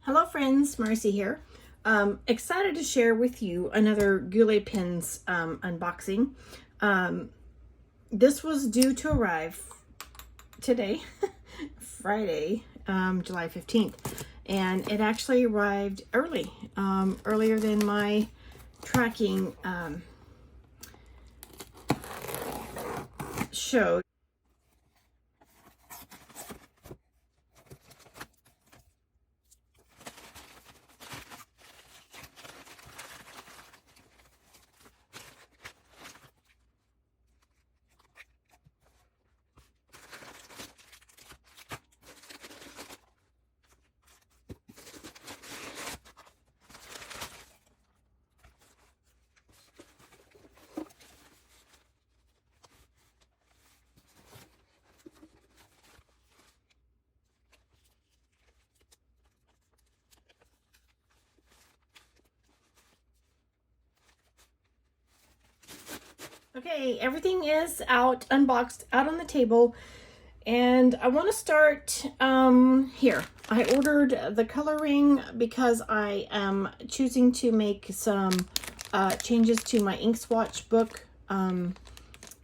Hello friends, Marcy here. Excited to share with you another Goulet pens unboxing. This was due to arrive today, Friday, July 15th, and it actually arrived early, earlier than my tracking showed. Okay, everything is out, unboxed, out on the table, and I want to start here. I ordered the coloring because I am choosing to make some changes to my ink swatch book, and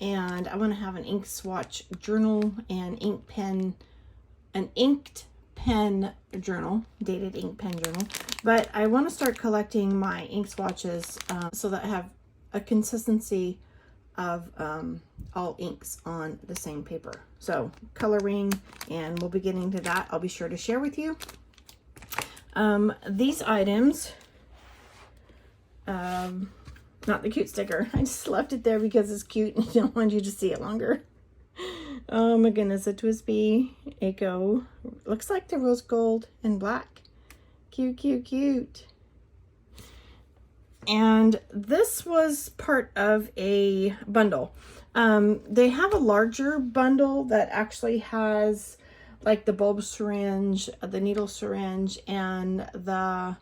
I want to have an ink swatch journal and an inked pen journal, dated ink pen journal. But I want to start collecting my ink swatches so that I have a consistency of all inks on the same paper. So coloring, and we'll be getting to that. I'll be sure to share with you. These items, not the cute sticker. I just left it there because it's cute and I don't want you to see it longer. Oh my goodness, a Twisby Echo. Looks like the rose gold and black. Cute, cute, cute. And this was part of a bundle. They have a larger bundle that actually has like the bulb syringe, the needle syringe, and the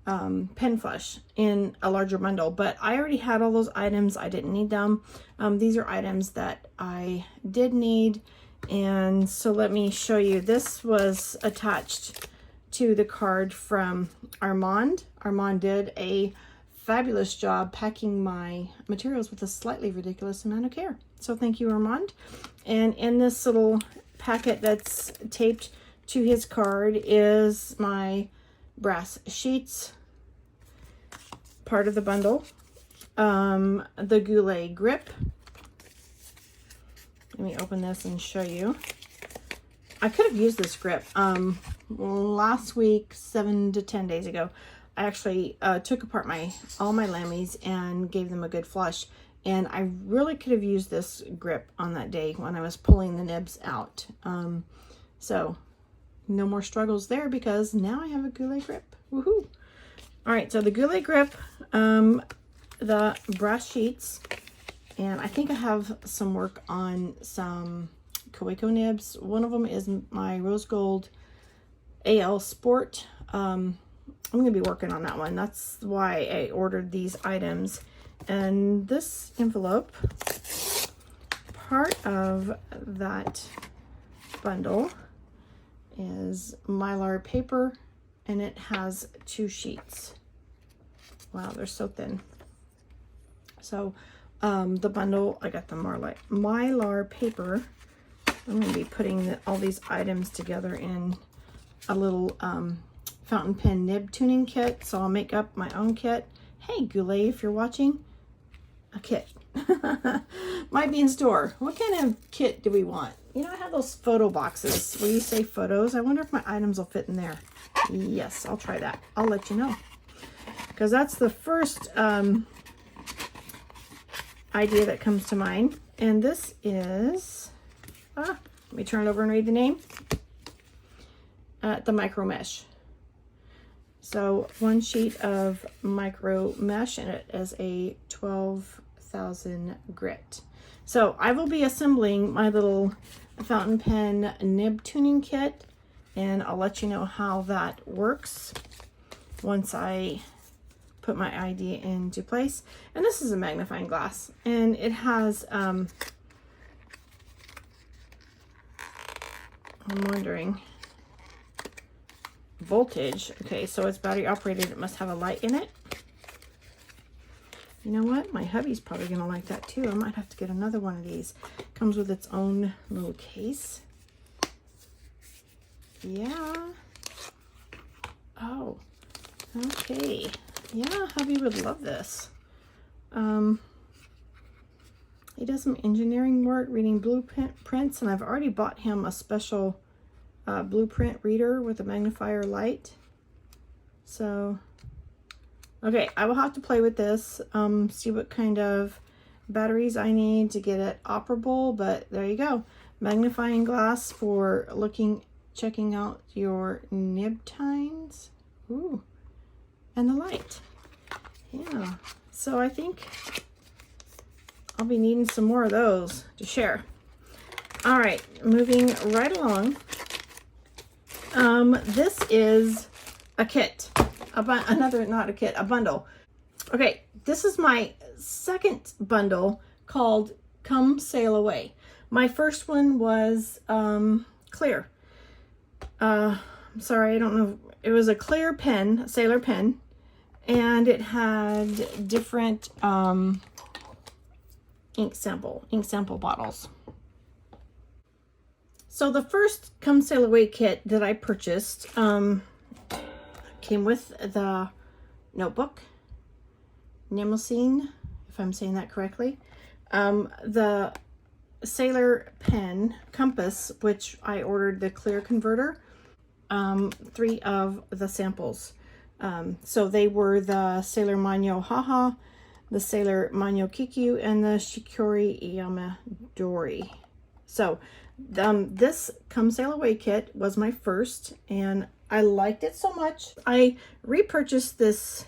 pen flush in a larger bundle. But I already had all those items. I didn't need them. These are items that I did need. And so let me show you. This was attached to the card from Armand. Armand did a fabulous job packing my materials with a slightly ridiculous amount of care. So thank you, Armand. And in this little packet that's taped to his card is my brass sheets, part of the bundle, the Goulet grip. Let me open this and show you. I could have used this grip last week, 7 to 10 days ago. I actually took apart all my lammies and gave them a good flush, and I really could have used this grip on that day when I was pulling the nibs out. So no more struggles there because now I have a Goulet grip. Woohoo! All right, so the Goulet grip, the brass sheets, and I think I have some work on some Kaweco nibs. One of them is my rose gold AL Sport. I'm going to be working on that one. That's why I ordered these items. And this envelope, part of that bundle, is Mylar paper, and it has 2 sheets. Wow, they're so thin. So the bundle, I got the Mylar paper. I'm going to be putting all these items together in a little fountain pen nib tuning kit, so I'll make up my own kit. Hey Goulet, if you're watching, a kit might be in store. What kind of kit do we want? You know, I have those photo boxes where you save photos. I wonder if my items will fit in there. Yes, I'll try that. I'll let you know, because that's the first idea that comes to mind. And this is let me turn it over and read the name. The micro mesh. So 1 sheet of micro mesh, and it is a 12,000 grit. So I will be assembling my little fountain pen nib tuning kit, and I'll let you know how that works once I put my idea into place. And this is a magnifying glass, and it has I'm wondering, voltage. Okay, so it's battery operated. It must have a light in it. You know what? My hubby's probably going to like that too. I might have to get another one of these. Comes with its own little case. Yeah. Oh, okay. Yeah, hubby would love this. He does some engineering work, reading blueprints, and I've already bought him a special blueprint reader with a magnifier light. So, okay, I will have to play with this, see what kind of batteries I need to get it operable, but there you go. Magnifying glass for checking out your nib tines. Ooh, and the light. Yeah, so I think I'll be needing some more of those to share. All right, moving right along. This is a kit, a bundle. Okay, this is my second bundle called Come Sail Away. My first one was clear. Sorry, I don't know. It was a clear pen, a sailor pen, and it had different ink sample bottles. So the first Come Sail Away kit that I purchased came with the notebook, Nemosine, if I'm saying that correctly, the sailor pen, compass, which I ordered the clear converter, 3 of the samples. So they were the Sailor Manyo Haha, the Sailor Manyo Kikyu, and the Shikori Yamadori. So this Come Sail Away kit was my first, and I liked it so much. I repurchased this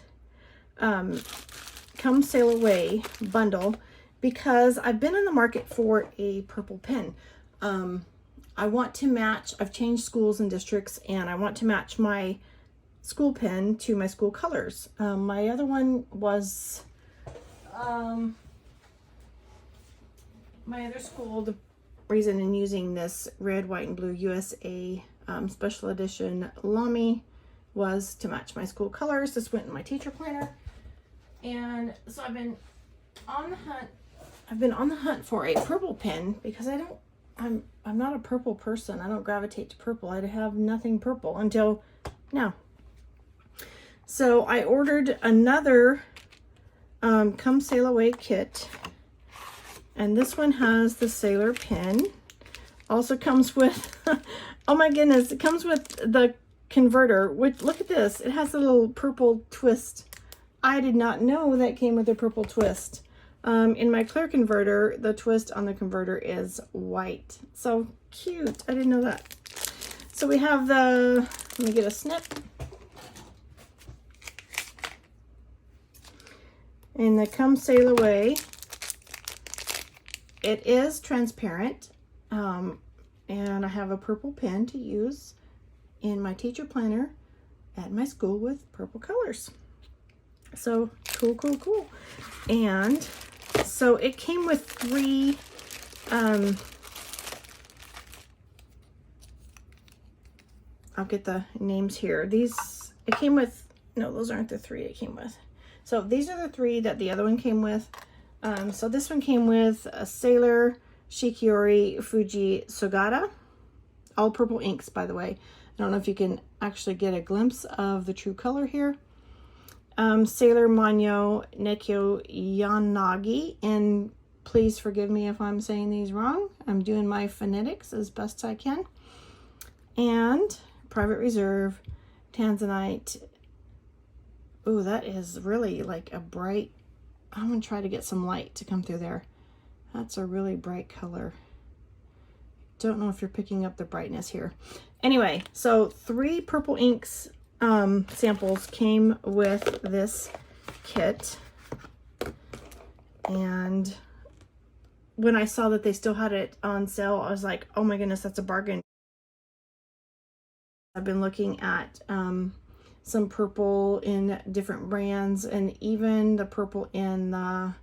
Come Sail Away bundle because I've been in the market for a purple pen. I want to match, I've changed schools and districts, and I want to match my school pen to my school colors. My other one was, my other school, the reason in using this red, white, and blue USA special edition Lamy was to match my school colors. This went in my teacher planner. And so I've been on the hunt for a purple pen because I'm not a purple person. I don't gravitate to purple. I have nothing purple until now. So I ordered another Come Sail Away kit, and this one has the sailor pen. Also comes with, oh my goodness, it comes with the converter, which, look at this, it has a little purple twist. I did not know that came with a purple twist. In my clear converter, the twist on the converter is white. So cute. I didn't know that. So we have let me get a snip. In the Come Sail Away, it is transparent. And I have a purple pen to use in my teacher planner at my school with purple colors. So cool, cool, cool. And so it came with 3 I'll get the names here. It came with, no, those aren't the 3 it came with. So these are the 3 that the other one came with. So this one came with a Sailor Shikiori Fuji Sogata, all purple inks, by the way. I don't know if you can actually get a glimpse of the true color here. Sailor Manyo Nekyo Yanagi, and please forgive me if I'm saying these wrong. I'm doing my phonetics as best I can. And Private Reserve Tanzanite. Oh, that is really like a bright, I'm going to try to get some light to come through there. That's a really bright color. Don't know if you're picking up the brightness here. Anyway, so 3 purple inks samples came with this kit. And when I saw that they still had it on sale, I was like, oh my goodness, that's a bargain. I've been looking at some purple in different brands, and even the purple in the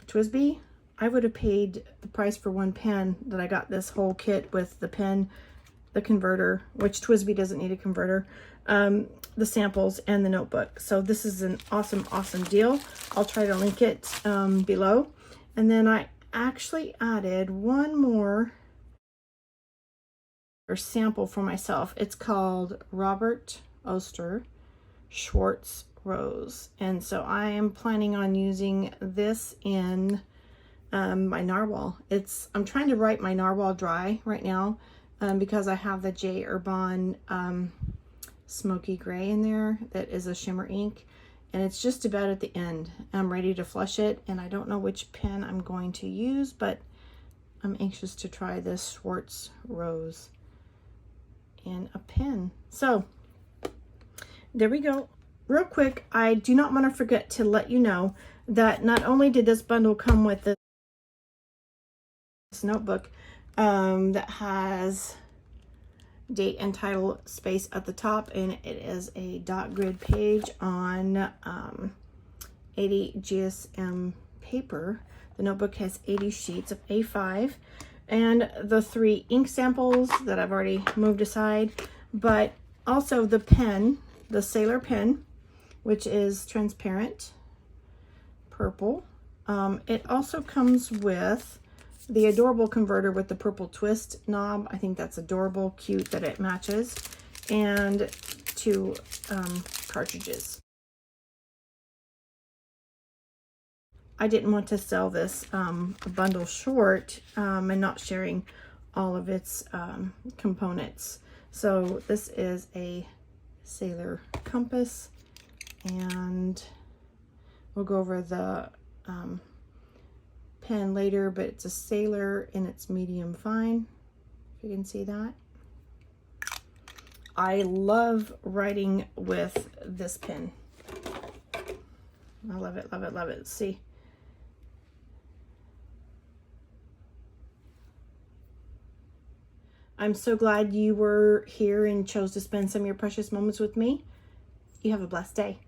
TWSBI. I would have paid the price for one pen that I got this whole kit with the pen, the converter, which TWSBI doesn't need a converter, the samples, and the notebook. So this is an awesome, awesome deal. I'll try to link it below. And then I actually added one more sample for myself. It's called Robert Oster Schwartz Rose. And so I am planning on using this in my narwhal. I'm trying to write my narwhal dry right now because I have the J. Urban Smoky Gray in there that is a shimmer ink, and it's just about at the end. I'm ready to flush it, and I don't know which pen I'm going to use, but I'm anxious to try this Schwartz Rose in a pen. So there we go. Real quick, I do not want to forget to let you know that not only did this bundle come with this notebook that has date and title space at the top, and it is a dot grid page on 80 GSM paper. The notebook has 80 sheets of A5 and the 3 ink samples that I've already moved aside, but also the pen, the Sailor pen, which is transparent purple. It also comes with the adorable converter with the purple twist knob. I think that's adorable, cute that it matches, and 2 cartridges. I didn't want to sell this bundle short and not sharing all of its components. So this is a Sailor compass, and we'll go over the pen later, but it's a Sailor and it's medium fine, if you can see that. I love writing with this pen. I love it, love it, love it. See, I'm so glad you were here and chose to spend some of your precious moments with me. You have a blessed day.